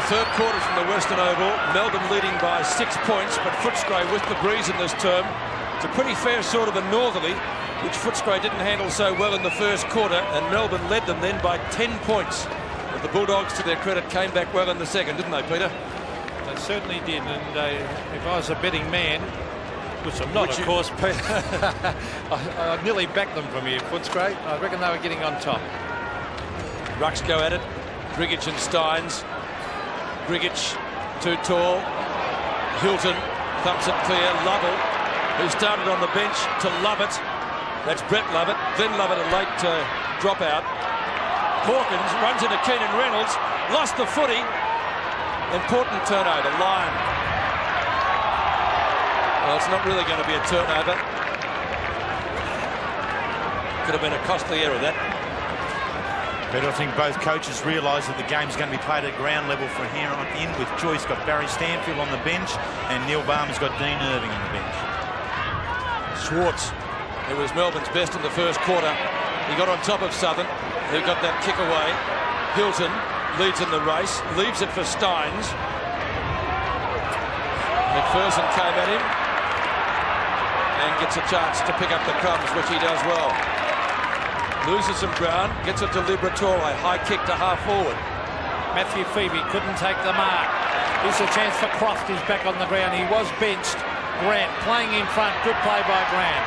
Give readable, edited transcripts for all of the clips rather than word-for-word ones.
Third quarter from the Western Oval. Melbourne leading by 6 points, but Footscray with the breeze in this term. It's a pretty fair sort of a northerly, which Footscray didn't handle so well in the first quarter, and Melbourne led them then by 10 points. But the Bulldogs, to their credit, came back well in the second, didn't they, Peter? They certainly did, and if I was a betting man, which I'm not, of course, Peter, I nearly backed them from here, Footscray. I reckon they were getting on top. Rucks go at it. Grigic and Steins. Grigic too tall. Hilton thumps it clear. Lovell, who started on the bench, to Lovett. That's Brett Lovett. Then Lovett, a late dropout. Hawkins runs into Keenan Reynolds. Lost the footy. Important turnover. Lyon. Well, it's not really going to be a turnover. Could have been a costly error, that. But I think both coaches realise that the game's going to be played at ground level from here on in, with Joyce got Barry Stanfield on the bench and Neil Barmer's got Dean Irving on the bench. Schwartz, who was Melbourne's best in the first quarter, he got on top of Southern, who got that kick away. Hilton leads in the race, leaves it for Steins. McPherson came at him and gets a chance to pick up the crumbs, which he does well. Loses some ground, gets it to Liberatore, high kick to half forward. Matthew Phoebe couldn't take the mark. Here's a chance for Croft, he's back on the ground. He was benched. Grant playing in front, good play by Grant.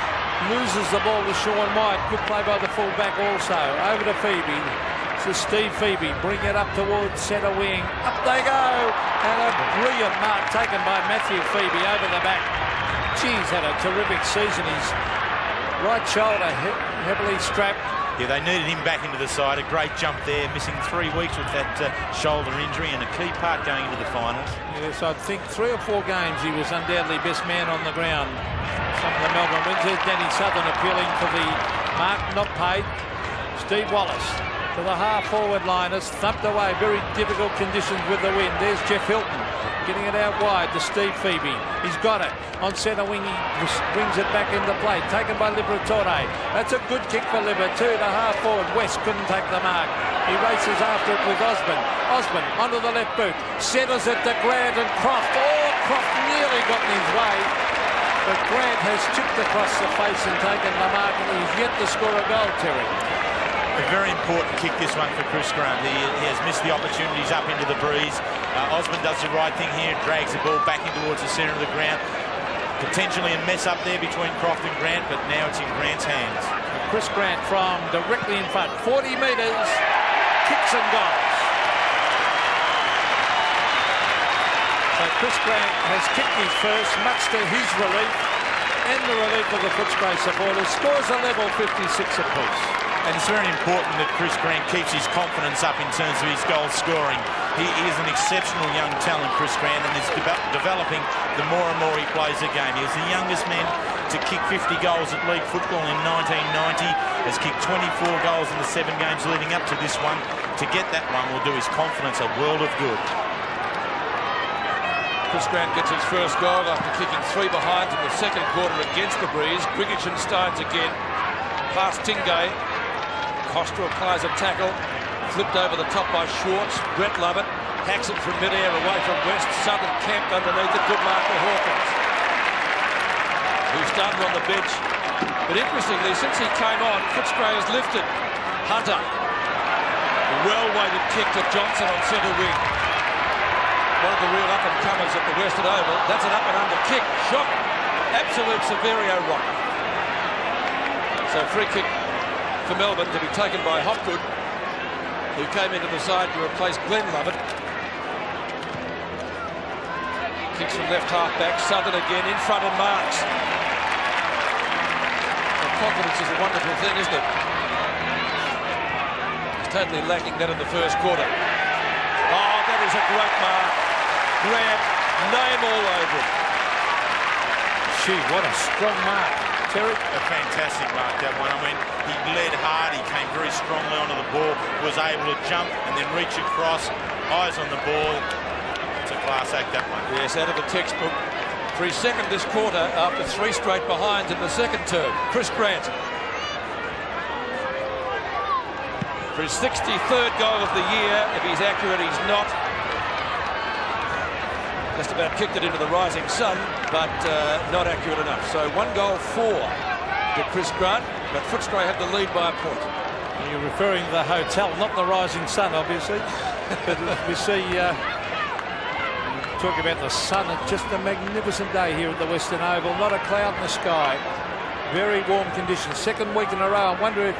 Loses the ball to Sean White, good play by the fullback also. Over to Phoebe, to Steve Phoebe, bring it up towards centre wing. Up they go, and a brilliant mark taken by Matthew Phoebe over the back. Geez, had a terrific season. His right shoulder heavily strapped. Yeah, they needed him back into the side. A great jump there, missing 3 weeks with that shoulder injury, and a key part going into the finals. Yes, I think 3 or 4 games he was undoubtedly best man on the ground. Some of the Melbourne wins. There's Danny Southern appealing for the mark not paid. Steve Wallace to the half-forward line, has thumped away. Very difficult conditions with the wind. There's Jeff Hilton getting it out wide to Steve Phoebe. He's got it. On centre wing, he brings it back into play. Taken by Liberatore. That's a good kick for Liber, too. The half-forward, West couldn't take the mark. He races after it with Osborne. Osborne onto the left boot. Settles it to Grant and Croft. Oh, Croft nearly got in his way. But Grant has chipped across the face and taken the mark, and he's yet to score a goal, Terry. A very important kick, this one, for Chris Grant. He has missed the opportunities up into the breeze. Osborne does the right thing here, drags the ball back in towards the centre of the ground. Potentially a mess up there between Croft and Grant, but now it's in Grant's hands. Chris Grant from directly in front, 40 metres, kicks and goals. So Chris Grant has kicked his first, much to his relief and the relief of the Footscray supporters. Scores a level 56 apiece. And it's very important that Chris Grant keeps his confidence up in terms of his goal scoring. He is an exceptional young talent, Chris Grant, and is developing the more and more he plays the game. He was the youngest man to kick 50 goals at league football in 1990. Has kicked 24 goals in the 7 games leading up to this one. To get that one will do his confidence a world of good. Chris Grant gets his first goal after kicking 3 behind in the second quarter against the breeze. Grigic and Steins again. Past Tingay. Costa applies a tackle, flipped over the top by Schwartz. Brett Lovett hacks it from mid-air away from West. Southern camped underneath it. Good mark for Hawkins, who started on the bench. But interestingly, since he came on, Footscray has lifted. Hunter, a well-weighted kick to Johnson on centre wing. One of the real up-and-comers at the Western Oval. That's an up-and-under kick. Shot. Absolute Severio rock. So free kick for Melbourne to be taken by Hopgood, who came into the side to replace Glenn Lovett. Kicks from left half back. Southern again in front and marks. And confidence is a wonderful thing, isn't it? He's totally lacking that in the first quarter. Oh, that is a great mark. Grant, name all over it. Gee, what a strong mark. Terry? A fantastic mark, that one. I mean, he led hard, he came very strongly onto the ball, was able to jump and then reach across, eyes on the ball. It's a class act, that one. Yes, out of the textbook. For his second this quarter after 3 straight behinds in the second term. Chris Grant. For his 63rd goal of the year, if he's accurate, he's not. Just about kicked it into the rising sun, but not accurate enough. So 1 goal for to Chris Grant, but Footscray had the lead by a point. You're referring to the hotel, not the rising sun, obviously. But we see, talk about the sun, it's just a magnificent day here at the Western Oval. Not a cloud in the sky. Very warm conditions. Second week in a row. I wonder if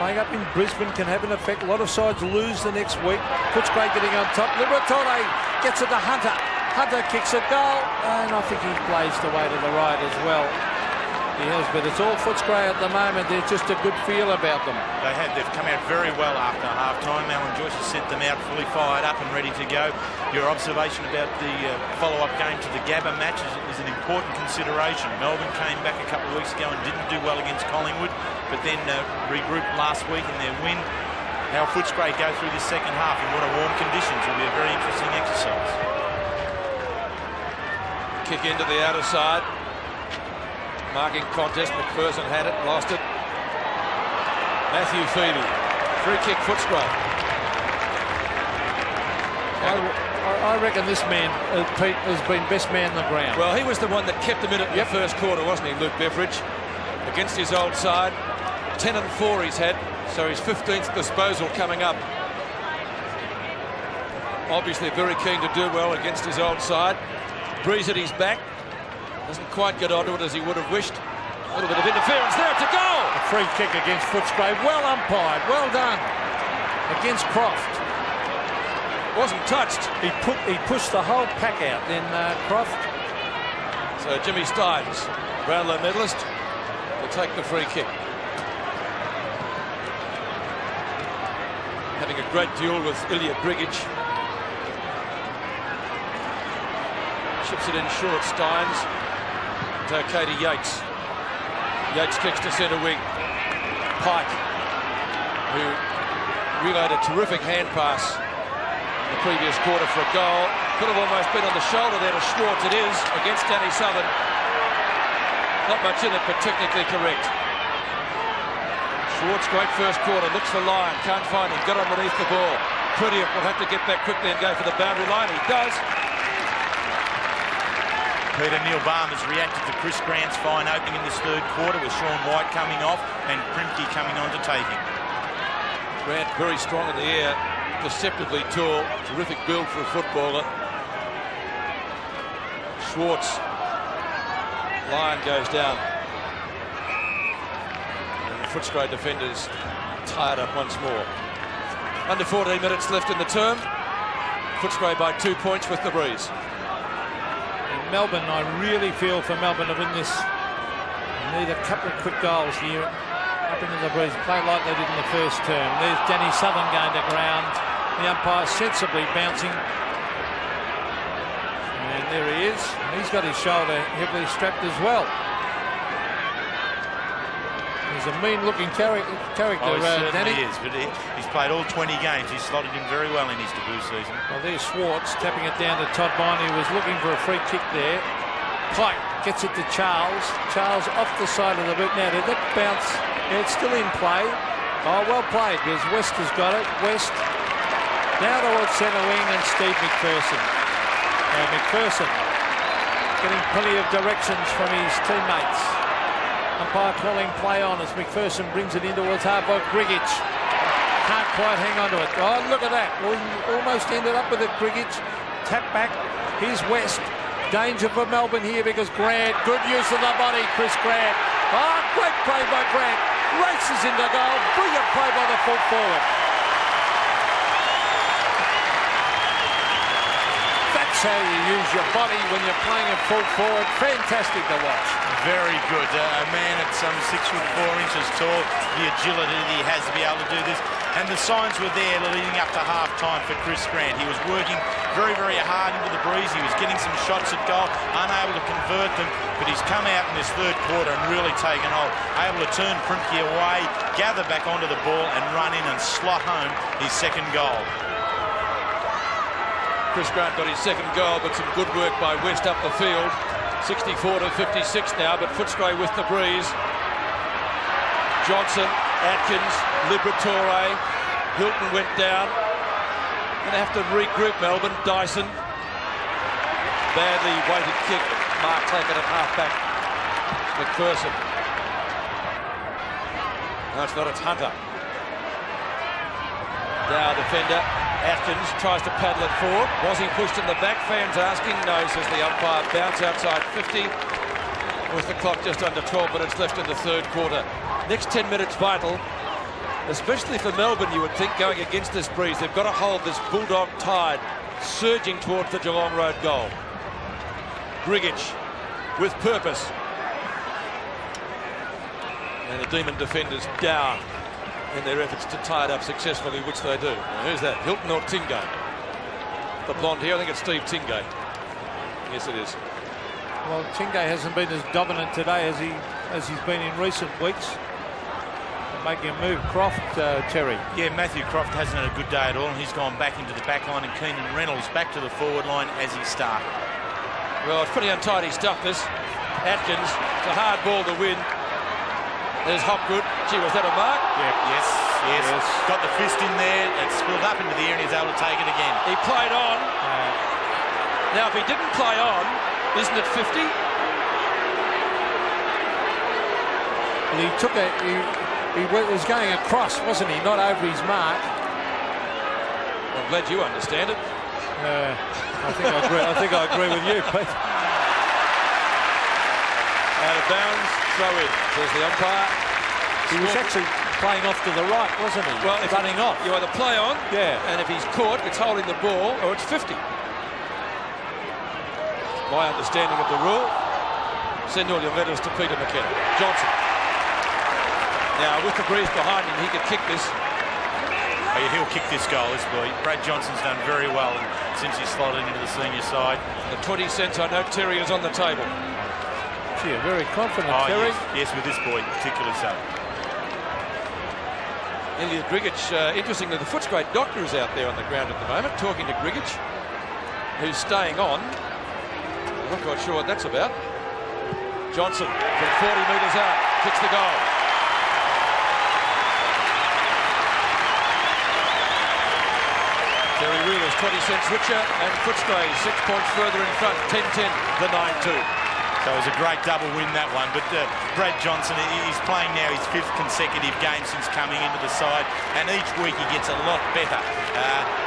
playing up in Brisbane can have an effect. A lot of sides lose the next week. Footscray getting on top. Liberatore gets it to Hunter. Hunter kicks a goal, and I think he plays the way to the right as well. He has, but it's all Footscray at the moment. There's just a good feel about them. They've come out very well after half-time. Alan Joyce has sent them out fully fired up and ready to go. Your observation about the follow-up game to the Gabba match is an important consideration. Melbourne came back a couple of weeks ago and didn't do well against Collingwood, but then regrouped last week in their win. How Footscray go through this second half in what are warm conditions will be a very interesting exercise. Kick into the outer side. Marking contest. McPherson had it, lost it. Matthew Phoebe. Free kick, Footscray. I reckon this man, Pete, has been best man on the ground. Well, he was the one that kept them in it in the first quarter, wasn't he, Luke Beveridge? Against his old side. 10 and 4 he's had, so his 15th disposal coming up. Obviously very keen to do well against his old side. Breeze at his back. Doesn't quite get onto it as he would have wished. A little bit of interference there to goal. A free kick against Footscray. Well umpired. Well done. Against Croft. Wasn't touched. He pushed the whole pack out, then Croft. So Jimmy Stynes, Brownlow medalist, will take the free kick. Having a great duel with Ilya Brigic. Chips it in short, Stynes. To Katie Yates. Yates kicks to centre wing. Pike, who relayed a terrific hand pass in the previous quarter for a goal. Could have almost been on the shoulder there to Schwartz. It is against Danny Southern. Not much in it, but technically correct. Schwartz, great first quarter. Looks for Lyon. Can't find him. Got underneath the ball. Prudhomme will have to get back quickly and go for the boundary line. He does. Peter, Neil Barnes has reacted to Chris Grant's fine opening in this third quarter with Sean White coming off and Primke coming on to take him. Grant very strong in the air, deceptively tall, terrific build for a footballer. Schwartz, Lyon goes down. And the Footscray defenders tired up once more. Under 14 minutes left in the term. Footscray by 2 points with the breeze. Melbourne, I really feel for Melbourne to win this. They need a couple of quick goals here. Up into the breeze. Play like they did in the first term. There's Danny Southern going to ground. The umpire sensibly bouncing. And there he is. He's got his shoulder heavily strapped as well. He's a mean-looking character, Oh, he certainly Danny. is, but he's played all 20 games. He's slotted in very well in his debut season. Well, there's Schwartz tapping it down to Todd Viney, who was looking for a free kick there. Pike gets it to Charles. Charles off the side of the boot. Now, did that bounce? Yeah, it's still in play. Oh, well played, because West has got it. West now towards centre wing and Steve McPherson. Now, McPherson getting plenty of directions from his teammates. Umpire calling play on as McPherson brings it in towards halfback Brigic. Can't quite hang on to it. Oh, look at that. We almost ended up with it, Brigic. Tap back. Here's West. Danger for Melbourne here because Grant, good use of the body, Chris Grant. Oh, great play by Grant. Races into goal. Brilliant play by the full forward. That's how you use your body when you're playing a full forward. Fantastic to watch. Very good. A man at some 6'4" tall, the agility that he has to be able to do this. And the signs were there leading up to half-time for Chris Grant. He was working very, very hard into the breeze. He was getting some shots at goal, unable to convert them. But he's come out in this third quarter and really taken hold. Able to turn Primke away, gather back onto the ball and run in and slot home his second goal. Chris Grant got his second goal, but some good work by West up the field. 64 to 56 now, but Footscray with the breeze. Johnson, Atkins, Liberatore, Hilton went down. Going to have to regroup Melbourne. Dyson. badly weighted kick. Mark taken at half-back. McPherson. No, it's not. It's Hunter. Now defender. Atkins tries to paddle it forward. Was he pushed in the back? Fans asking. No, says the umpire. Bounce outside 50. With the clock just under 12 minutes left in the third quarter. Next 10 minutes vital. Especially for Melbourne, you would think, going against this breeze. They've got to hold this Bulldog tide surging towards the Geelong Road goal. Grigich with purpose. And the Demon defenders down in their efforts to tie it up successfully, which they do. Now, who's that? Hilton or Tingay? The blonde here, I think it's Steve Tingay. Yes, it is. Well, Tingay hasn't been as dominant today as he's been in recent weeks. Making a move, Croft, Terry. Yeah, Matthew Croft hasn't had a good day at all, and he's gone back into the back line, and Keenan Reynolds back to the forward line as he started. Well, it's pretty untidy stuff, this. Atkins, it's a hard ball to win. There's Hopgood. Gee, was that a mark? Yeah, yes. Got the fist in there. It spilled up into the air, and he's able to take it again. He played on. Now, if he didn't play on, isn't it 50? Well, he took a... He was going across, wasn't he? Not over his mark. I'm glad you understand it. I think I agree with you, Pete. Out of bounds, throw in, says the umpire. He was actually playing off to the right, wasn't he? Well, if running off. You either play on, yeah, and if he's caught, it's holding the ball, or it's 50. My understanding of the rule. Send all your letters to Peter McKenna. Johnson. Now, with the breeze behind him, he could kick this. Oh, yeah, he'll kick this goal, this boy. Brad Johnson's done very well since he slotted into the senior side. The 20 cents, I know Terry is on the table. Gee, very confident, Terry. Yes, with this boy, particularly so. Elliot Grigich, interestingly, the Footscray doctor is out there on the ground at the moment, talking to Grigich, who's staying on. I'm not quite sure what that's about. Johnson from 40 metres out, kicks the goal. Terry Wheeler's 20 cents richer, and Footscray 6 points further in front, 10-10, the 9-2. So it was a great double win, that one. But Brad Johnson, he's playing now his 5th consecutive game since coming into the side, and each week he gets a lot better.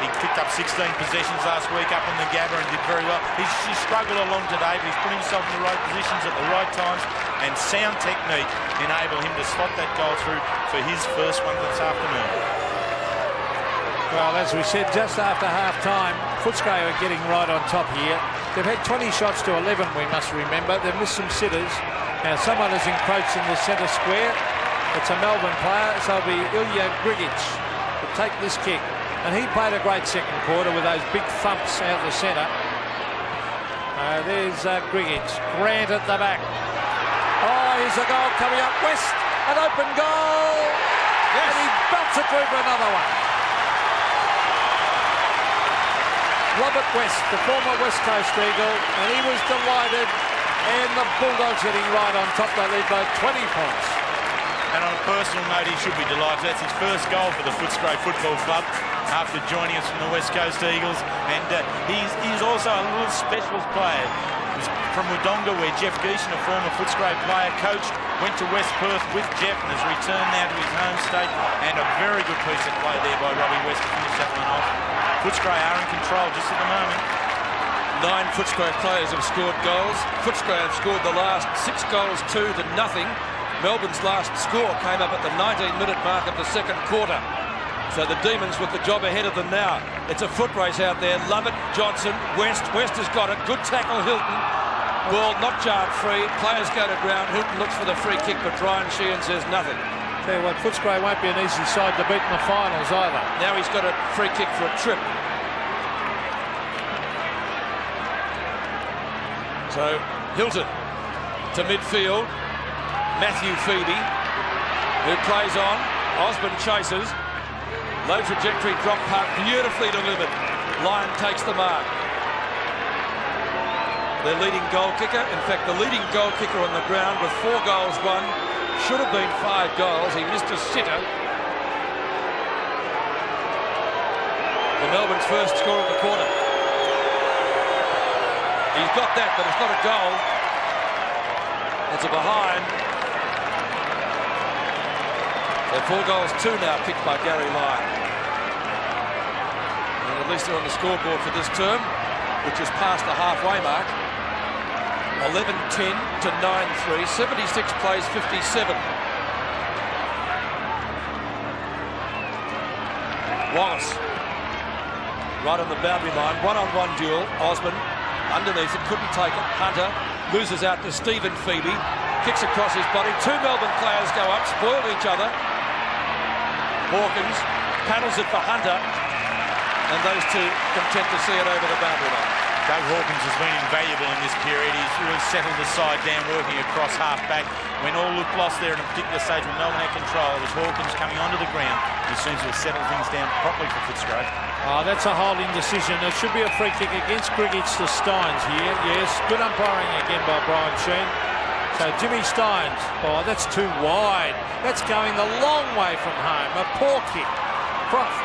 He picked up 16 possessions last week up on the Gabba and did very well. He's struggled along today, but he's put himself in the right positions at the right times, and sound technique enable him to slot that goal through for his first one this afternoon. Well, as we said, just after half-time, Footscray are getting right on top here. They've had 20 shots to 11, we must remember. They've missed some sitters. Now, someone has encroached in the centre square. It's a Melbourne player, so it'll be Ilya Grigich to take this kick. And he played a great second quarter with those big thumps out of the centre. There's Grigich. Grant at the back. Oh, here's a goal coming up. West, an open goal. Yes. And he belts it through for another one. Robert West, the former West Coast Eagle, and he was delighted, and the Bulldogs getting right on top. They lead by 20 points. And on a personal note, he should be delighted. That's his first goal for the Footscray Football Club after joining us from the West Coast Eagles. And he's also a little specialist player. He's from Wodonga, where Jeff Geeson, a former Footscray player, coached, went to West Perth with Jeff and has returned now to his home state. And a very good piece of play there by Robbie West to finish that one off. Footscray are in control just at the moment. 9 Footscray players have scored goals. Footscray have scored the last 6 goals 2-0. Melbourne's last score came up at the 19-minute mark of the second quarter. So the Demons with the job ahead of them now. It's a foot race out there. Lovett, Johnson, West. West has got it. Good tackle, Hilton. Ball not jarred free. Players go to ground. Hilton looks for the free kick, but Brian Sheehan says nothing. Tell you what, Footscray won't be an easy side to beat in the finals either. Now he's got a free kick for a trip. So Hilton to midfield. Matthew Phoebe, who plays on. Osborne chases. Low trajectory drop puck, beautifully delivered. Lyon takes the mark. Their leading goal kicker, in fact the leading goal kicker on the ground with 4 goals won. Should have been 5 goals. He missed a sitter. For Melbourne's first score of the quarter. He's got that, but it's not a goal. It's a behind. So 4 goals, 2 now picked by Gary Lyon. And at least they're on the scoreboard for this term, which is past the halfway mark. 11-10 to 9-3. 76 plays 57. Wallace. Right on the boundary line. One-on-one duel. Osborne underneath it. Couldn't take it. Hunter loses out to Stephen Phoebe. Kicks across his body. 2 Melbourne players go up. Spoil each other. Hawkins paddles it for Hunter. And those two content to see it over the boundary line. Doug Hawkins has been invaluable in this period. He's really settled the side down, working across half-back. When all looked lost there at a particular stage when Melbourne had control, it was Hawkins coming onto the ground. He seems to have settled things down properly for Footscray. Oh, that's a holding decision. There should be a free kick against Grigich to Steins here. Yes, good umpiring again by Brian Sheen. So Jimmy Steins, oh, that's too wide. That's going the long way from home. A poor kick. Croft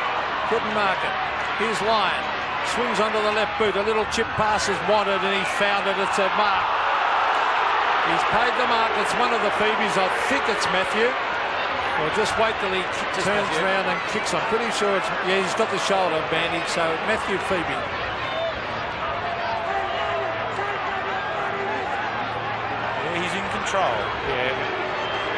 couldn't mark it. Here's Lyon. Swings onto the left boot. A little chip pass is wanted, and he found it. It's a mark. He's paid the mark. It's one of the Phoebes. I think it's Matthew. Well, just wait till he turns around and kicks. I'm pretty sure it's... Yeah, he's got the shoulder bandage, so Matthew Phoebe. Yeah, he's in control. Yeah.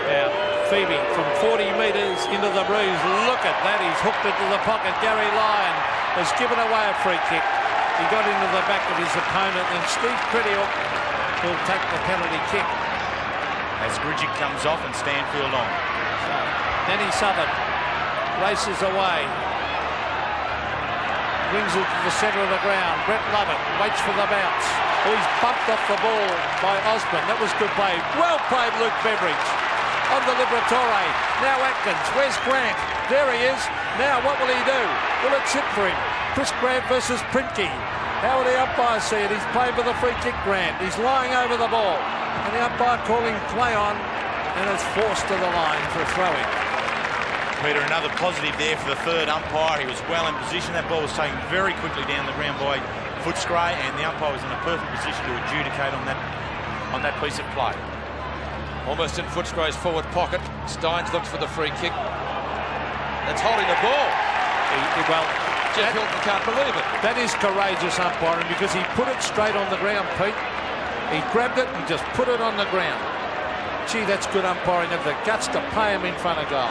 Now, Phoebe from 40 metres into the breeze. Look at that. He's hooked into the pocket. Gary Lyon has given away a free kick. He got into the back of his opponent, and Steve Prettyhook will take the penalty kick. As Grigich comes off and Stanfield on. So, Danny Southern races away. Brings it to the centre of the ground. Brett Lovett waits for the bounce. Oh, he's bumped off the ball by Osborne. That was good play. Well played, Luke Beveridge. On the Liberatore. Now Atkins. Where's Grant? There he is. Now what will he do? Will it sit for him? Chris Grant versus Primke. How will the umpire see it? He's played with a free kick, Grant. He's lying over the ball. And the umpire calling play on. And it's forced to the line for a throw-in. Peter, another positive there for the third umpire. He was well in position. That ball was taken very quickly down the ground by Footscray, and the umpire was in a perfect position to adjudicate on that piece of play. Almost in Footscray's forward pocket. Steins looks for the free kick. That's holding the ball. Well, Jeff Hilton can't believe it. That is courageous umpiring, because he put it straight on the ground, Pete. He grabbed it and just put it on the ground. Gee, that's good umpiring. Have the guts to pay him in front of goal.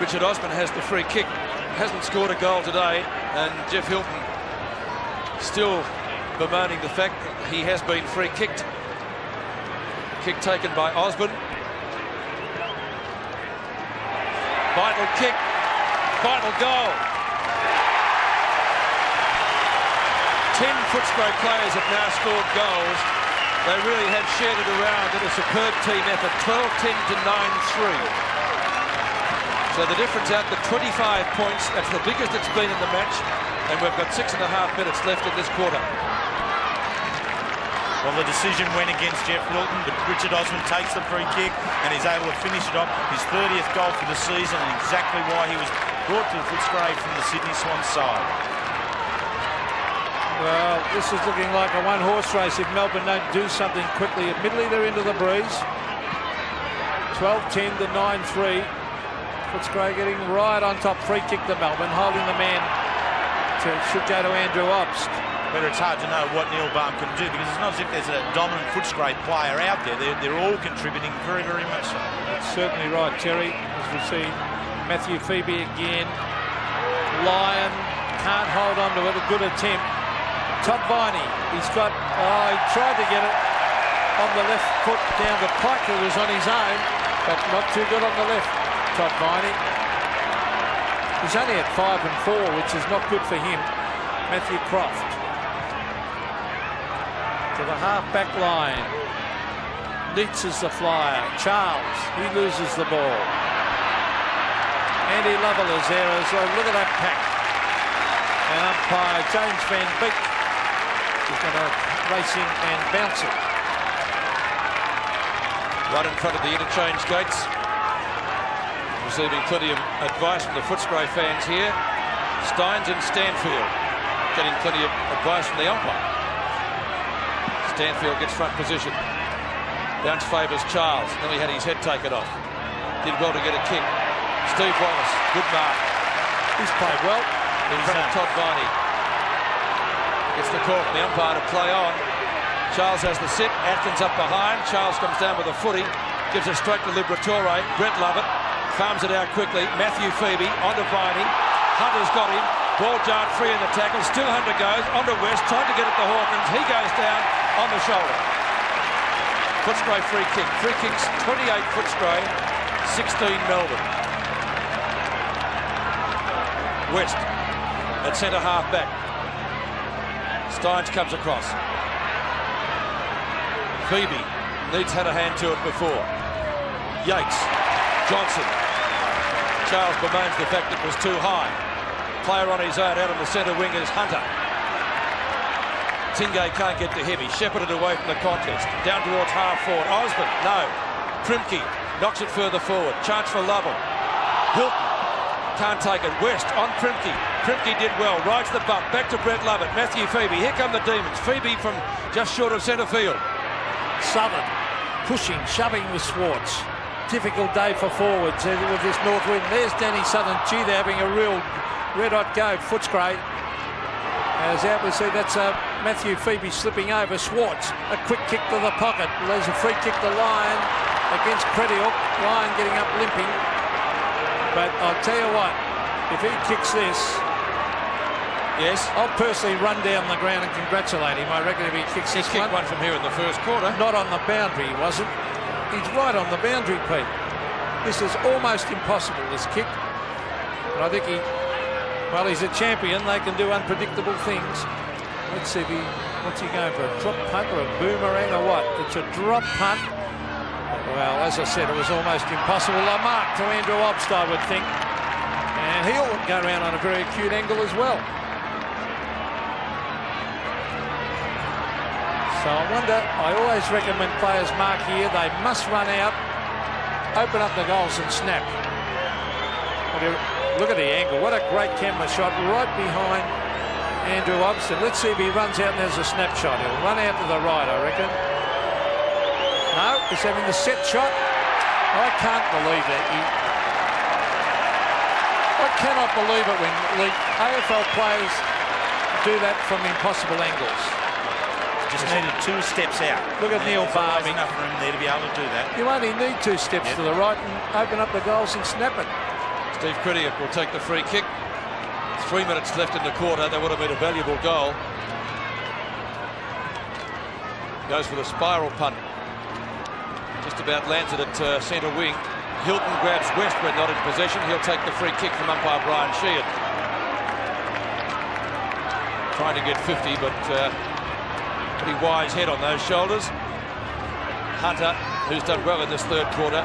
Richard Osborne has the free kick. Hasn't scored a goal today, and Jeff Hilton still bemoaning the fact that he has been free kicked. Kick taken by Osborne. Vital kick. Vital goal. 10 Footscray players have now scored goals. They really have shared it around in a superb team effort. 12-10 to 9-3. So the difference out to 25 points. That's the biggest it's been in the match. And we've got 6.5 minutes left in this quarter. Well, the decision went against Jeff Hilton, but Richard Osborne takes the free kick and is able to finish it off. His 30th goal for the season, and exactly why he was brought to the Footscray from the Sydney Swans side. Well, this is looking like a one-horse race if Melbourne don't do something quickly. Admittedly, they're into the breeze. 12-10 to 9-3. Footscray getting right on top. Free kick to Melbourne, holding the man. Should go to Andrew Obst. But it's hard to know what Neil Baum can do, because it's not as if there's a dominant Footscray player out there. They're all contributing very, very much so. That's certainly right, Terry. As we see Matthew Phoebe again. Lyon can't hold on to it. A good attempt. Todd Viney, he tried to get it on the left foot down to Pike, who was on his own, but not too good on the left. Todd Viney. He's only at 5-4, which is not good for him. Matthew Croft to the half-back line. Neitz is the flyer. Charles, he loses the ball. Andy Lovell is there as well. Look at that pack. And umpire James Van Beek is going to race in and bounce it. Right in front of the interchange gates. Receiving plenty of advice from the Footscray fans here. Steins and Stanfield getting plenty of advice from the umpire. Stanfield gets front position. Bounce favours Charles. Nearly had his head taken off. Did well to get a kick. Steve Wallace, good mark. He's played well. In front of Todd Viney. Gets the call from the umpire to play on. Charles has the sit. Atkins up behind. Charles comes down with a footy. Gives it straight to Liberatore. Brett Lovett farms it out quickly. Matthew Phoebe onto Viney. Hunter's got him. Ball jarred free in the tackle. Still Hunter goes onto West. Trying to get it to Hawkins. He goes down on the shoulder. Footscray free kick. Free kicks 28 Footscray, 16 Melbourne. West at centre half back. Steins comes across. Phoebe needs had a hand to it before. Yates, Johnson. Charles bemoans the fact it was too high. Player on his own out on the centre wing is Hunter. Tingay can't get to heavy. Shepherded away from the contest. Down towards half forward. Osborne, no. Primke knocks it further forward. Chance for Lovell. Hilton can't take it. West on Primke. Primke did well. Rides the bump. Back to Brett Lovett. Matthew Phoebe. Here come the Demons. Phoebe from just short of centre field. Southern pushing, shoving with Swartz. Difficult day for forwards with this north wind. There's Danny Southern. Gee, they're having a real red-hot go. Footscray. As out we see, that's Matthew Phoebe slipping over. Swartz, a quick kick to the pocket. There's a free kick to Lyon against Pretiuk. Lyon getting up limping. But I'll tell you what, if he kicks this, yes, I'll personally run down the ground and congratulate him. I reckon if he kicks this kicked one from here in the first quarter. Not on the boundary, he wasn't. He's right on the boundary, Pete. This is almost impossible, this kick. But I think well, he's a champion. They can do unpredictable things. Let's see if what's he going for? A drop punt or a boomerang or what? It's a drop punt. Well, as I said, it was almost impossible. A mark to Andrew Obst, I would think. And he'll go around on a very acute angle as well. So I wonder, I always recommend players mark here. They must run out, open up the goals and snap. Look at the angle. What a great camera shot right behind Andrew Obston. Let's see if he runs out and there's a snapshot. He'll run out to the right, I reckon. No, he's having the set shot. I can't believe that. I cannot believe it when the AFL players do that from impossible angles. Just needed 2 steps out. Look at Neil Barmy. There's enough room there to be able to do that. You only need 2 steps to the right and open up the goals and snap it. Steve Pretiuk will take the free kick. 3 minutes left in the quarter. That would have been a valuable goal. Goes for the spiral punt. Just about lands it at centre wing. Hilton grabs Westwood, not in possession. He'll take the free kick from umpire Brian Sheehan. Trying to get 50, but pretty wise head on those shoulders. Hunter, who's done well in this third quarter.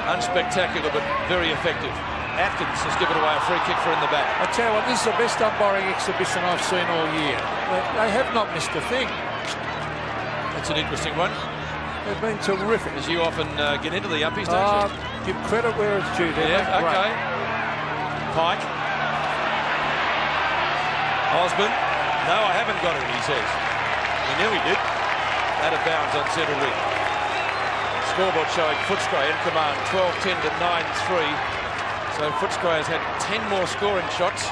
Unspectacular, but very effective. Atkins has given away a free kick for in the back. I tell you what, this is the best umpiring exhibition I've seen all year. They have not missed a thing. That's an interesting one. They've been terrific. As you often get into the umpies, don't you? Give credit where it's due. Yeah, okay. Pike. Osborne. No, I haven't got it, he says. He knew he did. Out of bounds on centre wing. Scoreboard showing Footscray in command, 12-10 to 9-3. So Footscray has had 10 more scoring shots.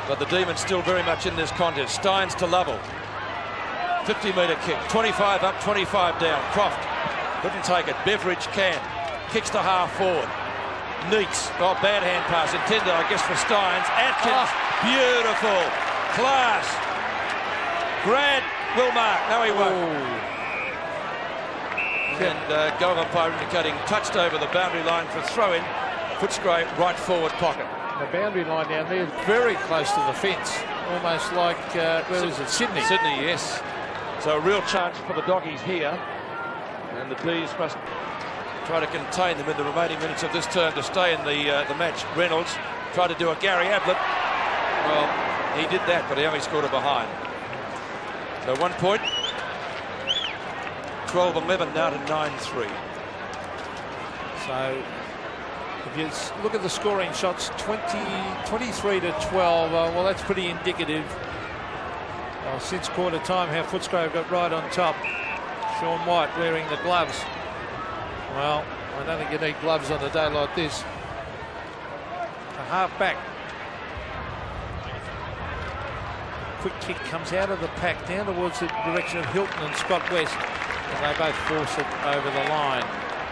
But the Demons still very much in this contest. Steins to Lovell. 50-metre kick. 25 up, 25 down. Croft couldn't take it. Beveridge can. Kicks to half forward. Neats. Oh, bad hand pass. Intended, I guess, for Steins. Atkins. Beautiful. Class. Grant will mark. No, he won't. Ooh. And goal umpire indicating touched over the boundary line for throw-in. Footscray right forward pocket. The boundary line down there, very close to the fence. Almost like, where is it? Sydney. Sydney, yes. So a real chance for the Doggies here. And the D's must try to contain them in the remaining minutes of this term to stay in the match. Reynolds tried to do a Gary Ablett. Well, he did that, but he only scored a behind. So 1 point. 12-11 now to 9-3. So If you look at the scoring shots, 23 to 12. Well, that's pretty indicative. Since quarter time, how Footscray got right on top. Sean White wearing the gloves. Well, I don't think you need gloves on a day like this. A half back. Quick kick comes out of the pack down towards the direction of Hilton and Scott West, and they both force it over the line.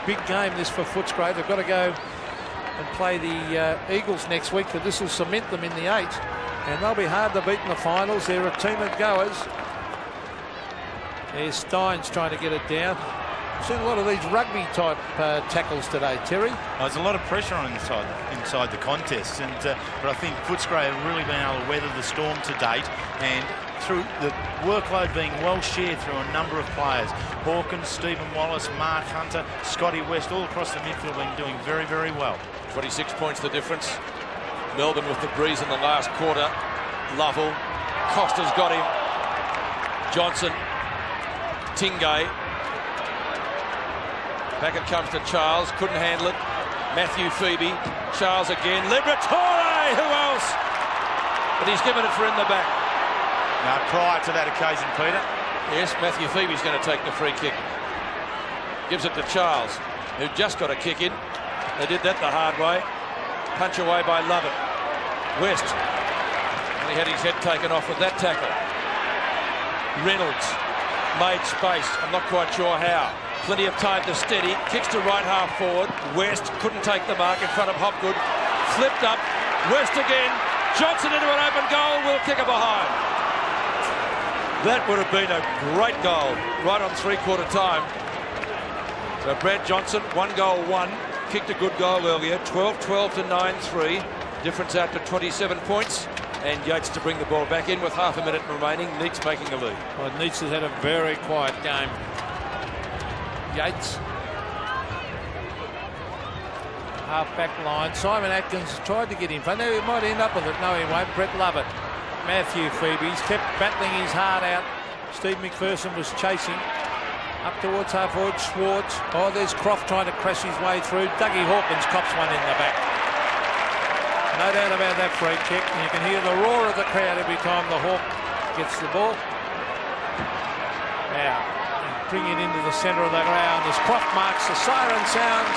Big game this for Footscray. They've got to go and play the Eagles next week, but this will cement them in the 8, and they'll be hard to beat in the finals. They're a team of goers. There's Steins trying to get it down. I've seen a lot of these rugby type tackles today, Terry. There's a lot of pressure on inside the contest, and but I think Footscray have really been able to weather the storm to date, and through the workload being well shared through a number of players. Hawkins, Stephen Wallace, Mark Hunter, Scotty West, all across the midfield been doing very, very well. 26 points the difference. Melbourne with the breeze in the last quarter. Lovell, Costa's got him. Johnson, Tingay. Back it comes to Charles, couldn't handle it. Matthew Phoebe, Charles again. Liberatore, who else? But he's given it for in the back. Now, prior to that occasion, Peter. Yes, Matthew Phoebe's going to take the free kick. Gives it to Charles, who just got a kick in. They did that the hard way. Punch away by Lovett. West. And he had his head taken off with that tackle. Reynolds made space. I'm not quite sure how. Plenty of time to steady. Kicks to right half forward. West couldn't take the mark in front of Hopgood. Flipped up. West again. Johnson into an open goal. Will kick it behind. That would have been a great goal right on three-quarter time. So Brad Johnson, 1-goal-1, kicked a good goal earlier, 12-12 to 9-3. Difference out to 27 points. And Yates to bring the ball back in with half a minute remaining. Neats making a lead. Well, Neats has had a very quiet game. Yates. Half-back line. Simon Atkins tried to get in front. Now he might end up with it. No, he won't. Brett Lovett. Matthew Phoebe's kept battling his heart out. Steve McPherson was chasing. Up towards half forward, Schwartz. Oh, there's Croft trying to crash his way through. Dougie Hawkins cops one in the back. No doubt about that free kick. And you can hear the roar of the crowd every time the Hawk gets the ball. Now, bring it into the centre of the ground as Croft marks, the siren sounds.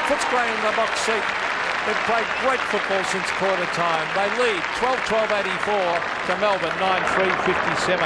Footscray in the box seat. They've played great football since quarter time. They lead 12-12-84 to Melbourne, 9-3-57.